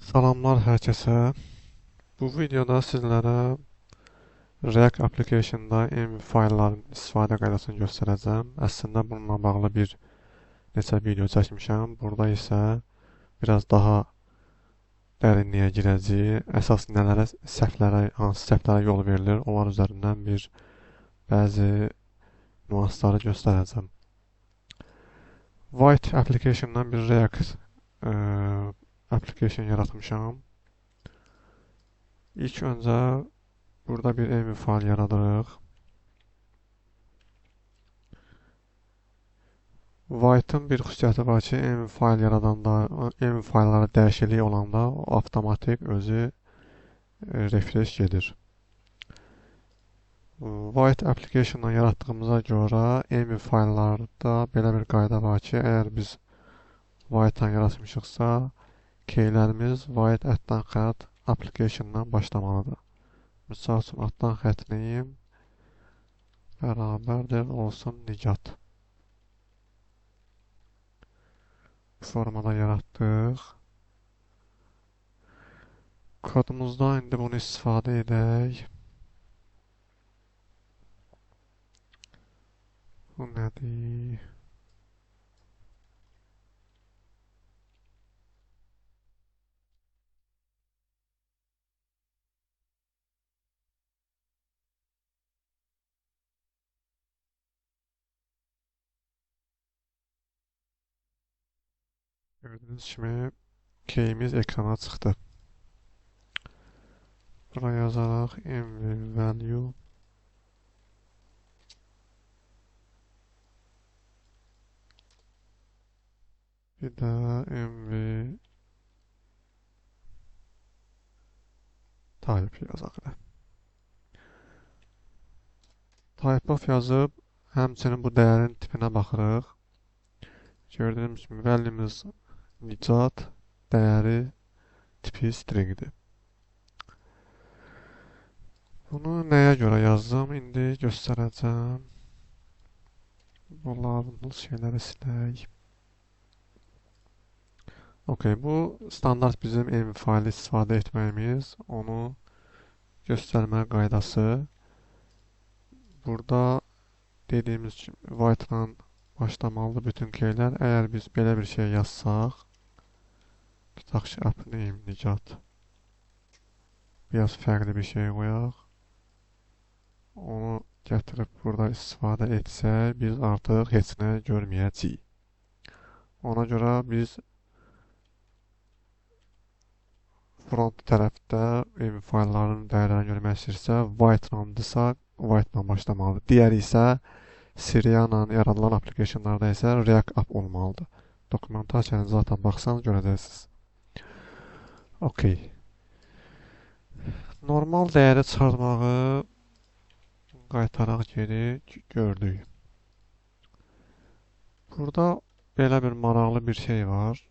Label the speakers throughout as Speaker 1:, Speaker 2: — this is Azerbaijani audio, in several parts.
Speaker 1: Salamlar hər kəsə. Bu videoda sizlərə React application-da env faylların istifadə qaydasını göstərəcəm. Əslində bununla bağlı bir neçə video çəkmişəm. Burada isə biraz daha dərinliyə girəcəyik. Əsas nələrə, səhvlərə, hansı səhvlərə yol verilir, onlar üzərindən bəzi nüansları göstərəcəm. White application-dan bir React application yaratmışam. İlk öncə burada bir env fayl yaradırıq. White'ın bir xüsusiyyəti var ki, env fayl yaradanda, env faylları dəyişiklik olanda o avtomatik özü refresh gedir. White application-dan yaratdığımıza görə env fayllarda belə bir qayda var ki, əgər biz White-dan yaratmışıqsa, keylərimiz White @ application-dan başlamalıdır. Misal üçün, altdan xətniyim bərabərdir olsun nicat. Bu formada yaratdıq. Kodumuzda indi bunu istifadə edək. Bu nədir? Gördüyünüz kimi keyimiz ekrana çıxdı. Buraya yazaraq env value bir də env type yazaq. Type of yazıb həmçinin bu dəyərin tipinə baxırıq. Gördüyünüz kimi value'miz nicat, dəyəri tipi stringdir. Bunu nəyə görə yazdım? İndi göstərəcəm. Bunların şeyləri silək. Okay, bu standart bizim env faylı istifadə etməyimiz, onu göstərmə qaydası. Burada dediyimiz kimi white-la başlamalı bütün keylər. Əgər biz belə bir şey yazsaq, tutaq ki, app name nicat. Biraz fərqli bir şey qoyaq. Onu gətirib burada istifadə etsək, biz artıq heç nə görməyəcəyik. Ona görə biz front tərəfdə env faylların dəyərlərini görmək istəyirsə, white-landırsa, white-la başlamalıdır. Digəri isə Siriana yaradılan applicationlarda isə React app olmalıdır. Dokumentasiyanı zaten baxsanız görəcəksiniz. Okay. Normal dəyəri çıxartmağı qaytaraq geri gördük. Burada belə bir maraqlı bir şey var.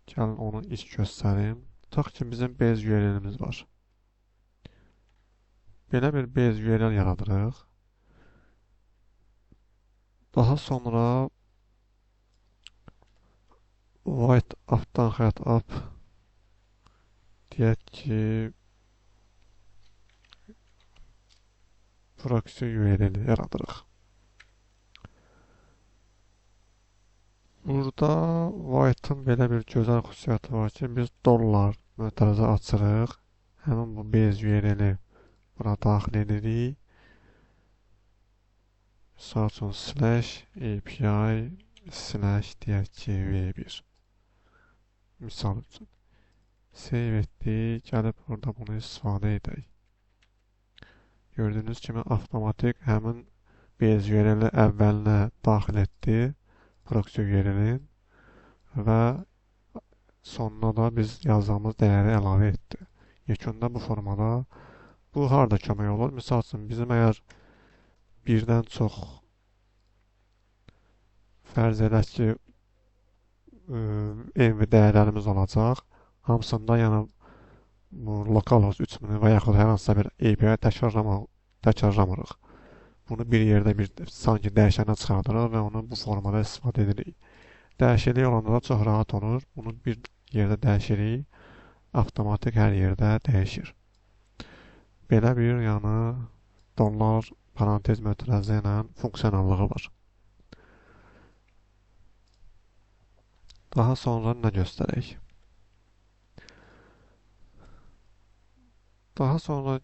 Speaker 1: Gəlin onu ilk göstərim. Tutaq ki, bizim base URL-imiz var. Belə bir base URL yaradırıq. Daha sonra white app'dan xət app deyək ki proxy URL-i yaradırıq. Burada white'ın belə bir gözəl xüsusiyyəti var ki, biz dollar mötərizə açırıq. Həmin bu base URL-i bura daxil edirik. Misal üçün /API/ deyək ki v1. Misal üçün. Save etdik. Gəlib burada bunu istifadə edək. Gördüyünüz kimi avtomatik həmin base URL-i əvvəlinə daxil etdi. Proxy URL-in və sonuna da biz yazdığımız dəyəri əlavə etdi. Yekunda bu formada bu harda kömək olur? Misal üçün, bizim əgər birdən çox fərz edək ki, env dəyərlərimiz olacaq. Hamısında yəni localhost 3000 və yaxud hər hansısa bir API təkrarlamırıq. Bunu bir yerdə sanki dəyişənə çıxardırıq və onu bu formada istifadə edirik. Dəyişiklik olanda da çox rahat olur. Bunu bir yerdə dəyişirik avtomatik hər yerdə dəyişir. Belə bir dollar parantez mötərizə ilə funksionallığı var. Daha sonra nə göstərək? Daha sonra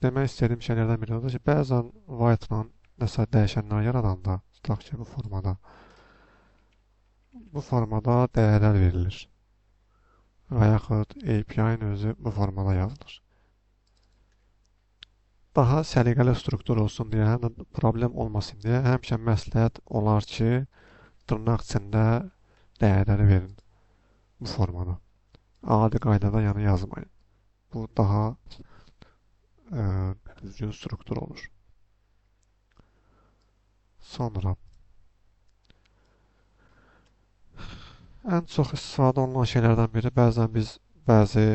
Speaker 1: demək istədiyim şeylərdən biri odur ki, bəzən white-la nəsə dəyişənlər yaradanda, tutaq ki, bu formada dəyərlər verilir. Və yaxud API-nin özü bu formada yazılır. Daha səliqəli struktur olsun deyə, həm də problem olmasın deyə həmişə məsləhət olar ki, dırnaq içində dəyərləri verin bu formada. Adi qaydada yazmayın. Bu daha düzgün struktur olur. Sonra ən çox istifadə olunan şeylərdən biri bəzən biz bəzi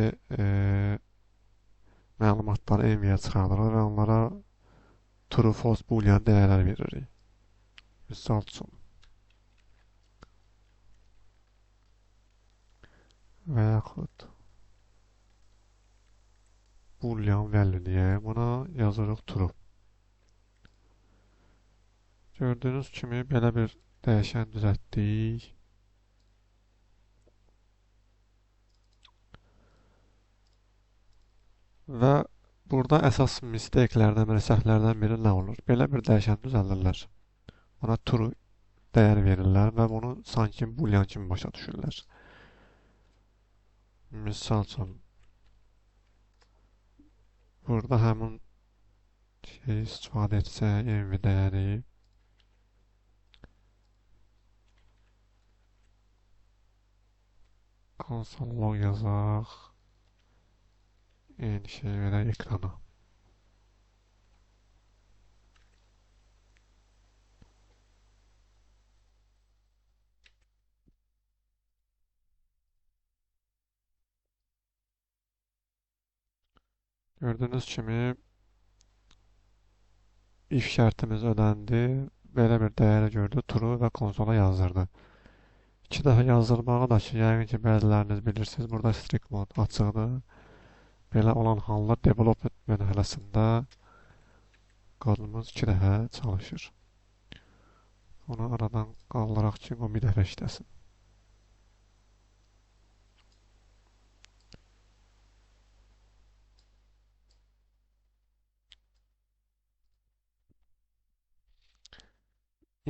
Speaker 1: məlumatları enviyə çıxardırıq və onlara true, false, boolean dəyərlər veririk. Misal üçün və yaxud boolean value deyə buna yazırıq true. Gördüyünüz kimi belə bir dəyişən düzəltdik. Və burada əsas mistake-lərdən biri, səhvlərdən biri nə olur? Belə bir dəyişən düzəldirlər. Ona true dəyər verirlər və bunu sanki boolean kimi başa düşürlər. Misal üçün burada həmin şeyi istifadə etsək, env dəyəri console log yazaq, eyni şey verək ekrana. Gördüyünüz kimi if şərtimiz ödəndi. Belə bir dəyəri gördü, true və konsola yazdırdı. 2 dəfə yazdırmağı da ki, yəqin ki, bəziləriniz bilirsiniz, burada strict mode açıqdır. Belə olan halda development mərhələsində kodumuz 2 dəfə çalışır. Onu aradan qaldıraq ki, o bir dəfə işləsin.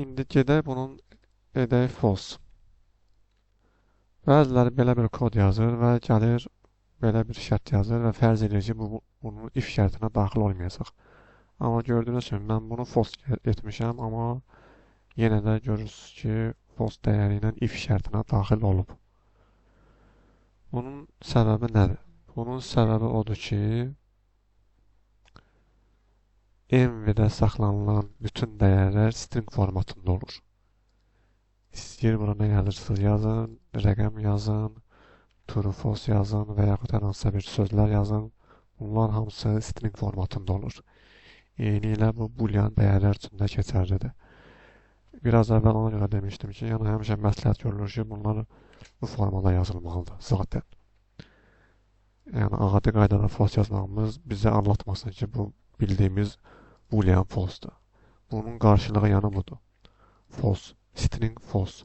Speaker 1: İndi gedək bunun edək false. Bəziləri belə bir kod yazır və gəlir belə bir şərt yazır və fərz edir ki, bunun if şərtinə daxil olmayacaq. Amma gördüyünüz kimi mən bunu false etmişəm, amma yenə də görürsünüz ki, false dəyəri ilə if şərtinə daxil olub. Bunun səbəbi nədir? Bunun səbəbi odur ki, env-də saxlanılan bütün dəyərlər string formatında olur. İstəyir bura nə yazırsınız yazın, rəqəm yazın, true, false yazın və yaxud hər hansısa bir sözlər yazın. Bunlar hamısı string formatında olur. Eyni ilə bu boolean dəyərlər üçün də keçərlidir. Biraz əvvəl ona görə demişdim ki, həmişə məsləhət görülür ki, bunlar bu formada yazılmalıdır zaten. Yəni adi qaydada false yazmağımız bizə anlatmasın ki, bu bildiyimiz boolean false-dur. Bunun qarşılığı budur. False. String false.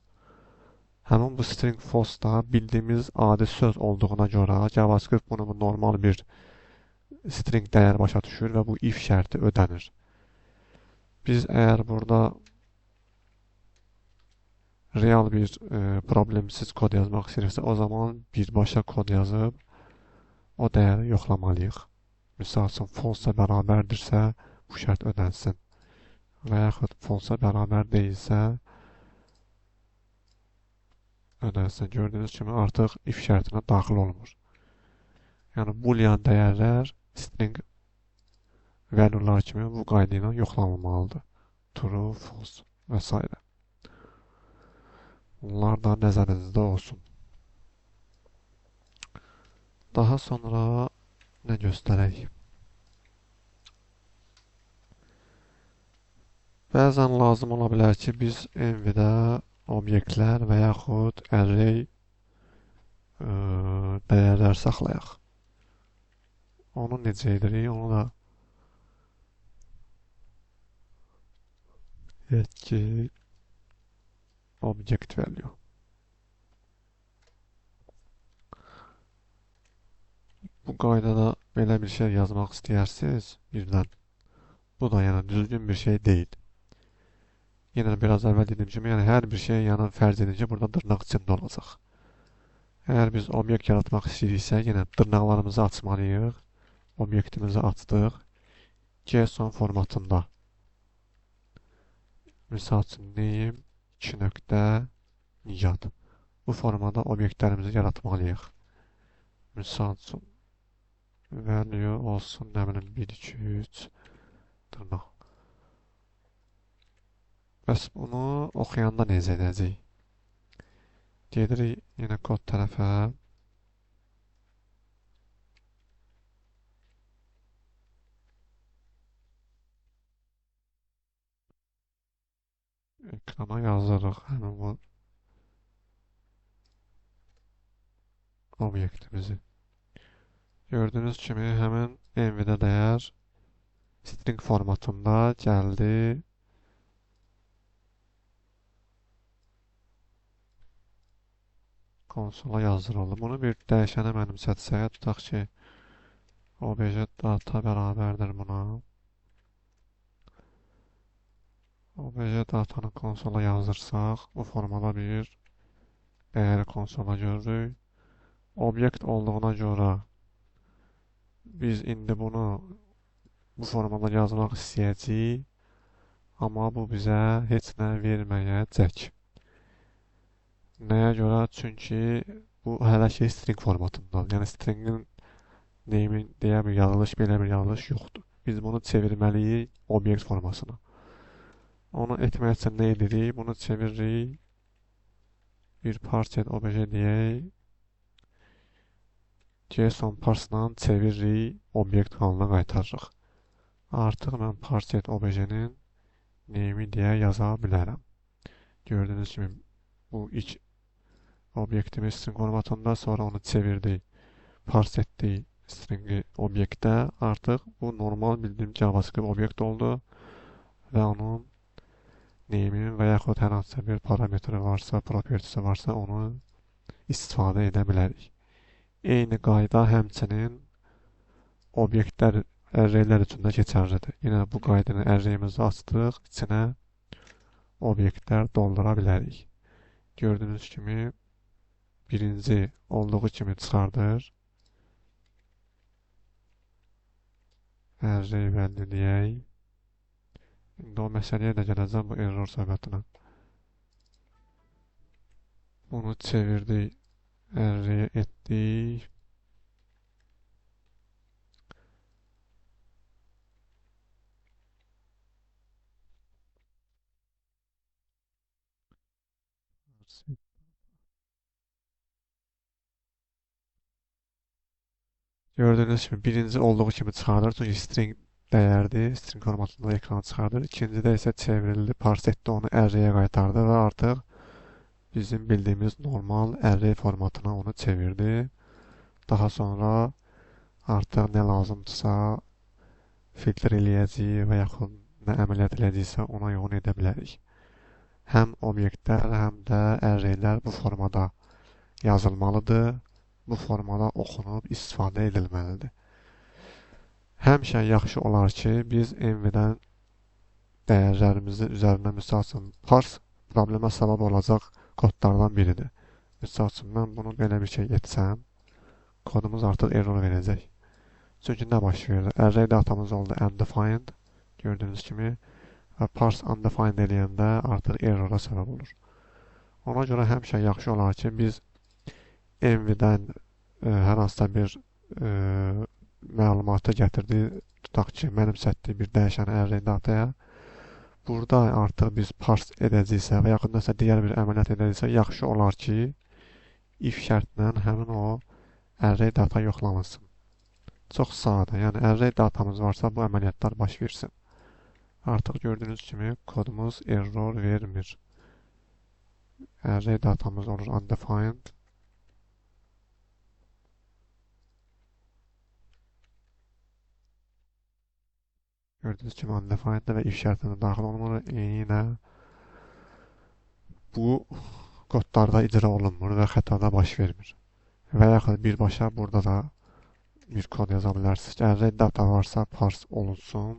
Speaker 1: Həmin bu string false da bildiyimiz adi söz olduğuna görə JavaScript bunu normal bir string dəyər başa düşür və bu if şərti ödənir. Biz əgər burada real bir problemsiz kod yazmaq istəyirsə, o zaman birbaşa kod yazıb o dəyəri yoxlamalıyıq. Misal üçün false bərabərdirsə bu şərt ödənsin. Və yaxud false bərabər deyilsə ödənsin. Gördüyünüz kimi artıq if şərtinə daxil olmur. Yəni boolean dəyərlər string value'lar kimi bu qayda ilə yoxlanılmalıdır. True, false və s. Bunlar da nəzərinizdə olsun. Daha sonra nə göstərək? Bəzən lazım ola bilər ki, biz env-də obyektlər və yaxud array dəyərlər saxlayaq. Onu necə edirik? Onu da ki, object value. Bu qaydada belə bir şey yazmaq istəyirsiniz birdən. Bu da yəni düzgün bir şey deyil. Yenə biraz əvvəl dediyim kimi, yəni hər bir şey yəni fərz edin ki, burada dırnaq içində olacaq. Əgər biz obyekt yaratmaq istəyiriksə, yenə dırnaqlarımızı açmalıyıq. Obyektimizi açdıq. JSON formatında. Misal üçün name 2.niyad. Bu formada obyektlərimizi yaratmalıyıq. Misal üçün value olsun, nə bilim 1, 2, 3 dırnaq. Bəs bunu oxuyanda necə edəcəyik? Gedirik yenə kod tərəfə. Ekrana yazdırıq həmin bu obyektimizi. Gördüyünüz kimi həmin env-də dəyər string formatında gəldi. Konsola yazdırıldı. Bunu bir dəyişənə mənimsətsək, tutaq ki, obj data bərabərdir buna. Obj datanı konsola yazdırsaq, bu formada bir dəyəri konsola görürük. Obyekt olduğuna görə biz indi bunu bu formada yazmaq istəyəcəyik, amma bu bizə heç nə verməyəcək. Nəyə görə? Çünki bu hələ ki string formatında. Yəni stringin name'in deyə bir yazılış, belə bir yazılış yoxdur. Biz bunu çevirməliyik obyekt formasına. Onu etmək üçün nə edirik? Bunu çeviririk. Bir parset obj deyək. JSON parsla çeviririk, obyekt halına qaytarırıq. Artıq mən parset obj-nin name'i deyə yaza bilərəm. Gördüyünüz kimi bu ilk obyektimiz string formatında, sonra onu çevirdik, parsetdik stringi obyektə. Artıq bu normal bildiyim JavaScript obyekt oldu və onun name'in və yaxud hər hansısa bir parametri varsa, propertisi varsa onu istifadə edə bilərik. Eyni qayda həmçinin obyektlər, arraylər üçün də keçərlidir. Yenə bu qaydanı arrayimizi açdıq, içinə obyektlər doldura bilərik. Gördüyünüz kimi birinci olduğu kimi çıxardır. Array value deyək. İndi o məsələyə də gələcəm bu error söhbətinə. Bunu çevirdik, array etdik. Gördüyünüz kimi birinci olduğu kimi çıxardır. Çünki string dəyərdir. String formatında ekrana çıxardır. İkincidə isə çevrildi, parsetdə onu array'ə qaytardı və artıq bizim bildiyimiz normal array formatına onu çevirdi. Daha sonra artıq nə lazımdırsa filtr eləyəcəyik və yaxud nə əməliyyat eləyəcəksə ona yoğun edə bilərik. Həm obyektlər, həm də arraylər bu formada yazılmalıdır. Bu formada oxunub istifadə edilməlidir. Həmişə yaxşı olar ki, biz env-dən dəyərlərimizi üzərinə, misal üçün, parse problemə səbəb olacaq kodlardan biridir. Misal üçün, mən bunu belə bir şey etsəm, kodumuz artıq error verəcək. Çünki nə baş verir? Array datamız oldu undefined, gördüyünüz kimi, və parse undefined eləyəndə artıq errora səbəb olur. Ona görə həmişə yaxşı olar ki, biz env-dən hər hansısa bir məlumatı gətirdi, tutaq ki, mənimsətdiyi bir dəyişən array dataya. Burada artıq biz parse edəcəksə və yaxud nəsə digər bir əməliyyat edəcəksə, yaxşı olar ki, if şərtlə həmin o array data yoxlanılsın. Çox sadə, yəni array datamız varsa bu əməliyyatlar baş versin. Artıq gördüyünüz kimi kodumuz error vermir. Array datamız olur undefined. Gördüğünüz kimi undefined'dir və if şərtində daxil olunmur. Yenə bu kodlarda icra olunmur və xətada baş vermir. Və yaxud birbaşa burada da bir kod yaza bilərsiniz ki, əgər data varsa parse olunsun.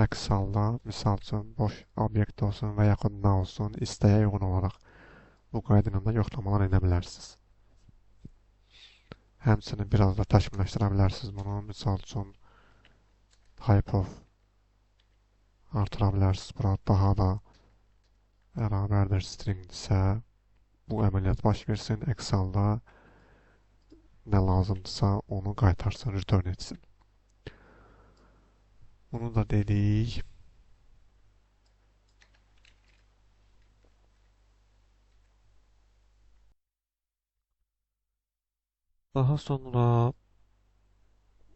Speaker 1: Əks halda, misal üçün, boş obyekt olsun və yaxud nə olsun, istəyə uyğun olaraq bu qayda ilə yoxlamalar edə bilərsiniz. Həmçinin biraz da təkmilləşdirə bilərsiniz bunu. Misal üçün, type of artıra bilərsiniz. Burada daha da bərabərdir stringdirsə, bu əməliyyat baş versin. Əks halda nə lazımdırsa onu qaytarsın, return etsin. Bunu da dedik. Daha sonra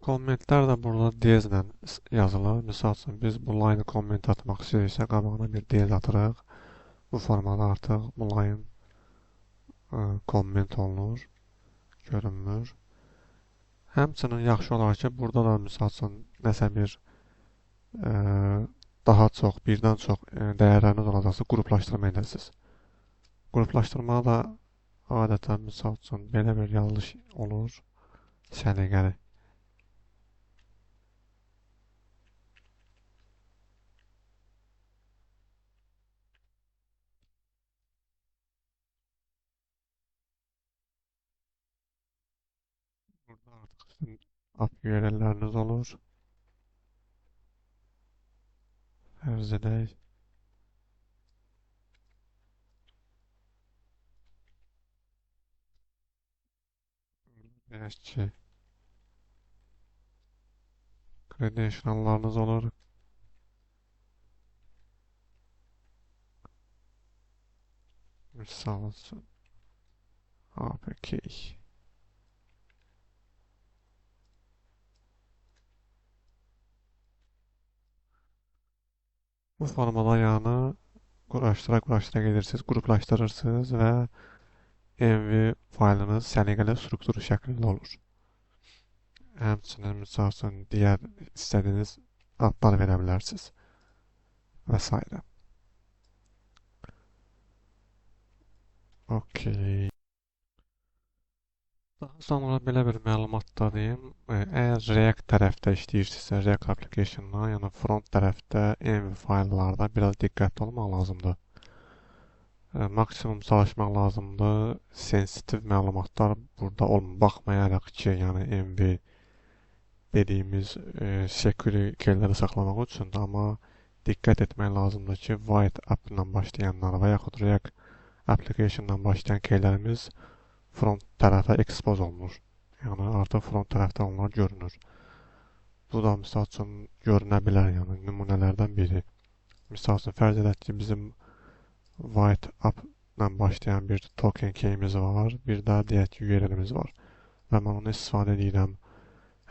Speaker 1: kommentlər də burada diyezlə yazılır. Misal üçün biz bu line komment atmaq istəyirsə qabağına bir diyez atırıq. Bu formada artıq bu line komment olunur, görünmür. Həmçinin yaxşı olar ki, burada da misal üçün nəsə bir daha çox, birdən çox dəyərləriniz olacaqsa qruplaşdırma edəsiniz. Qruplaşdırma da adətən misal üçün belə bir yanlış olur, səliqəli. Burada artıq sizin app URL-ləriniz olur. Fərz edək. Deyək ki, credentiallarınız olur. Misal üçün APK. Bu formada yəni quraşdıra gedirsiniz, qruplaşdırırsınız və env faylınız səliqəli struktur şəklində olur. Həmçinin misal üçün digər istədiyiniz adlar verə bilərsiniz və s. Okey. Daha sonra belə bir məlumat da deyim. Əgər React tərəfdə işləyirsinizsə, React application-la, yəni front tərəfdə env fayllarda biraz diqqətli olmaq lazımdır. Maksimum çalışmaq lazımdır. Sensitiv məlumatlar burada baxmayaraq ki, yəni env dediyimiz security keyləri saxlamaq üçün, amma diqqət etmək lazımdır ki, white app ilə başlayanlar və yaxud React application ilə başlayan keylərimiz front tərəfə expose olunur. Yəni artıq front tərəfdə onlar görünür. Bu da misal üçün görünə bilər, yəni nümunələrdən biri. Misal üçün fərz edək ki, bizim white app ilə başlayan bir token keyimiz var, bir də deyək ki, URL-imiz var. Və mən onu istifadə edirəm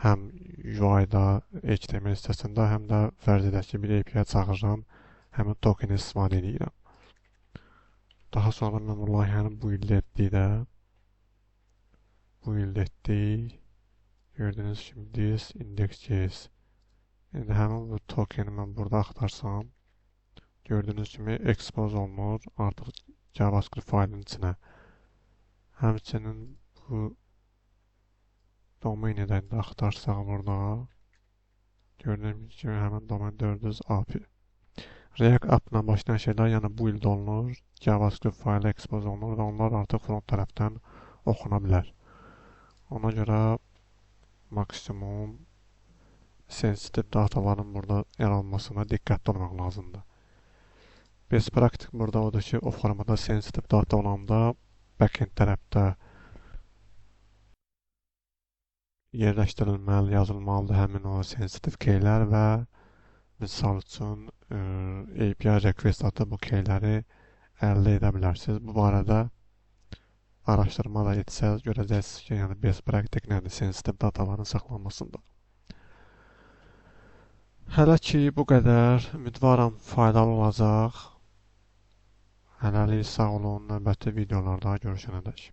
Speaker 1: həm UI-da, HTML sitəsində, həm də fərz edək ki, bir API çağırıram, həmin tokeni istifadə edirəm. Daha sonra mən bu layihəni build etdikdə gördüyünüz kimi this index.js. İndi həmin bu tokeni mən burada axtarsam, gördüyünüz kimi expose olunur artıq JavaScript faylının içinə. Həmçinin bu domenidən də axtarsaq burada, gördüyünüz kimi həmin domen 400 API. React app ilə başlayan şeylər yəni build olunur, JavaScript faylı expose olunur və onlar artıq front tərəfdən oxuna bilər. Ona görə maksimum sensitiv dataların burada yer almasına diqqətli olmaq lazımdır. Best praktik burada odur ki, o formada sensitiv data olanda backend tərəfdə yerləşdirilməli, yazılmalıdır həmin o sensitiv keylər və misal üçün API request atıb bu keyləri əldə edə bilərsiniz. Bu barədə araşdırma da etsəz, görəcəksiniz ki, yəni best praktik nədir sensitiv dataların saxlanmasında. Hələ ki, bu qədər. Ümidvaram faydalı olacaq. Hələlik sağ olun, növbəti videolarda görüşənədək.